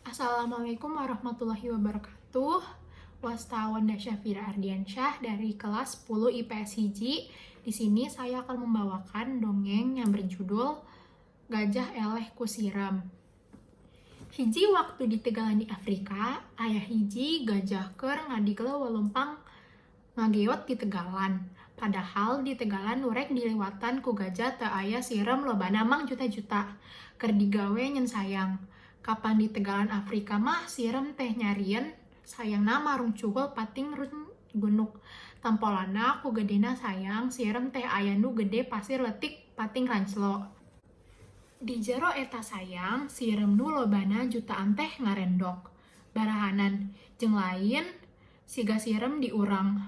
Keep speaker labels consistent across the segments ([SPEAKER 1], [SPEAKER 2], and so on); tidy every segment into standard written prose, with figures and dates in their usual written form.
[SPEAKER 1] Assalamualaikum warahmatullahi wabarakatuh. Wastawan Syafira Ardiansyah dari kelas 10 IPS Hiji. Di sini saya akan membawakan dongeng yang berjudul Gajah Eleh ku Siram. Hiji waktu di Tegalan di Afrika, ayah hiji gajah keur ngadigle walumpang ngageot di Tegalan. Padahal di Tegalan nurek dilewatan ku gajah teu aya siram lobana mang juta-juta. Keur digawe nyen sayang. Kapan di Tegalan Afrika mah siram teh nyarien, sayangna marung cugol pating gunuk. Tampolana ku gedena sayang, siram teh aya nu gede pasir letik pating ranclo. Di jero eta sayang, siram nu lobana jutaan teh ngarendok. Barahanan, jeung lain siga siram di urang.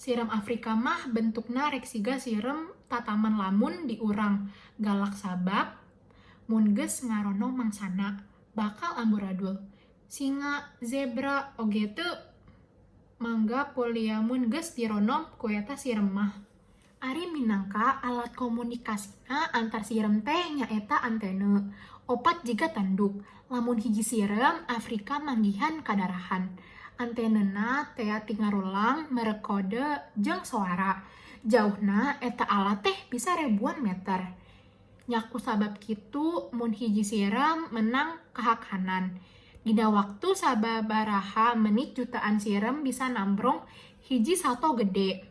[SPEAKER 1] Siram Afrika mah bentukna rek siga siram tataman lamun di urang. Galak sabab mun geus ngaronong mangsana bakal amburadul. Singa, zebra, oge teu mangga poliamun geus dironom ku eta siram mah. Ari minangka alat komunikasina antar siram teh nyaeta antene. Opat jiga tanduk. Lamun hiji siram Afrika manggihan kadarahan. Antenena tea tingarulang merekode jeung suara. Jauhna eta alat teh bisa ribuan meter. Nyaku sabab kitu mun hiji siram menang kahakanan. Dina waktu sababaraha menit jutaan siram bisa nambrong hiji sato gede.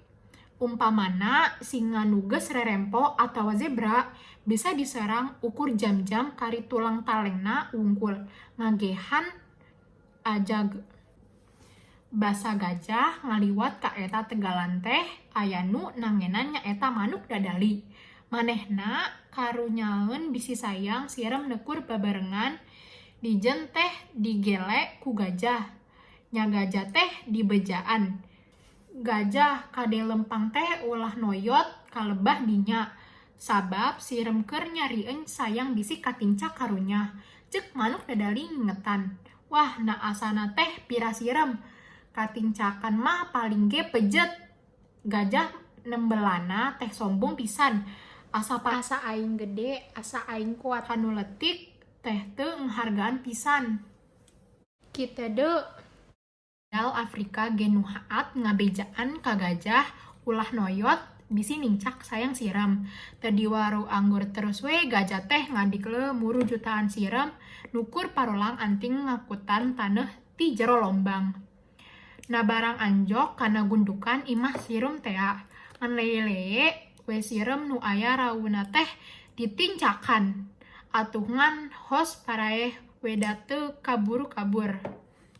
[SPEAKER 1] Umpamana singa nuges rerempo atau zebra bisa diserang ukur jam-jam kari tulang talengna wungkul. Ngagehan ajag. Basa gajah ngaliwat ka eta Tegalan teh aya nu nangenan nyaeta manuk dadali. Manehna karunyaeun bisi sayang siram neukur babarengan dijen teh digele ku gajah. Nya gajah teh dibejaan. Gajah kade lempang teh ulah noyot kalebah dinya. Sabab siram keur nyarieun sayang bisi katincak karunya. Ceuk manuk dadali ngingetan. Wah na asana teh pira siram. Katincakan mah paling ge pejet. Gajah nembelana teh sombong pisan. Asa aing gede, asa aing kuat anu letik, teh teu nghargaan pisan. Kita deu dal Afrika genu haat ngabejaan ka gajah ulah noyot bisi nincak sayang siram. Tadi waru anggur terus we gajah teh ngadikle muru jutaan siram nukur parolang anting ngakutan taneuh ti jero lombang. Na barang anjok kana gundukan imah sirum tea. Ngan leye-leye we siram nu aya rauna teh ditincakan. Atuh ngan hos paraeh weda teu kabur-kabur.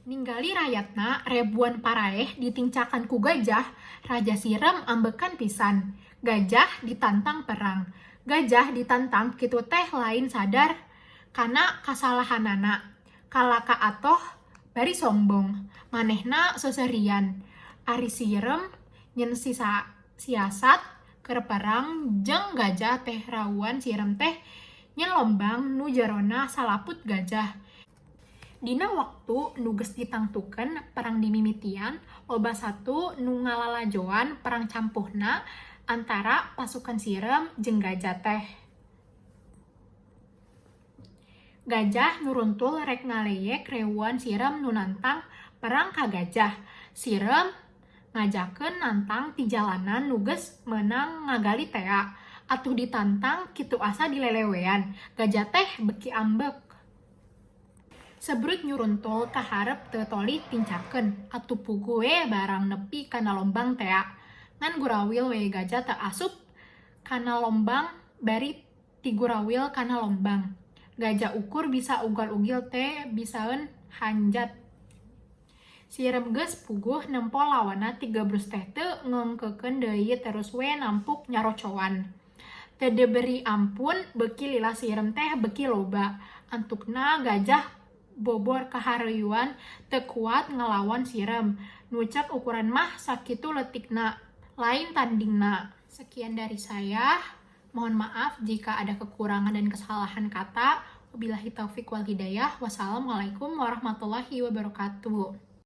[SPEAKER 1] Ninggali rayatna ribuan paraeh ditincakan ku gajah, raja siram ambekan pisan. Gajah ditantang perang. Gajah ditantang kitu teh lain sadar kana kasalahanana. Kalaka atoh bari sombong. Manehna seserian. Ari siram nyen siasat keur perang jeung gajah teh rawuan siram teh nyen lombang nu jarona salaput gajah. Dina waktu nu geus ditangtukeun perang dimimitian, loba satu nu ngalalajoan perang campuhna antara pasukan siram jeung gajah teh. Gajah nuruntul rek ngaleyek rewuan siram nu nantang perang ka gajah. Siram ngajakeun nantang ti jalanan nu geus meunang ngagali tea. Atuh ditantang kitu asa dilelewean. Gajah teh beki ambek. Sebrut nyuruntul ka hareup teu toli tincakeun. Atuh pugu we barang nepi kana lombang tea. Ngan gurawil we gajah teu asup kana lombang bari ti gurawil kana lombang. Gajah ukur bisa ugal-ugil teh bisaeun hanjat. Siram geus puguh nempo lawanna ti gabrus teh teu ngengkekeun deui terus we nampuk nyarocoan. Teu diberi ampun beuki lila siram teh beuki loba. Antukna gajah bobor kahareueuan teu kuat ngelawan siram. Nucek ukuran mah sakitu letikna, lain tandingna. Sekian dari saya. Mohon maaf jika ada kekurangan dan kesalahan kata. Wabillahi taufik wal hidayah. Wassalamualaikum warahmatullahi wabarakatuh.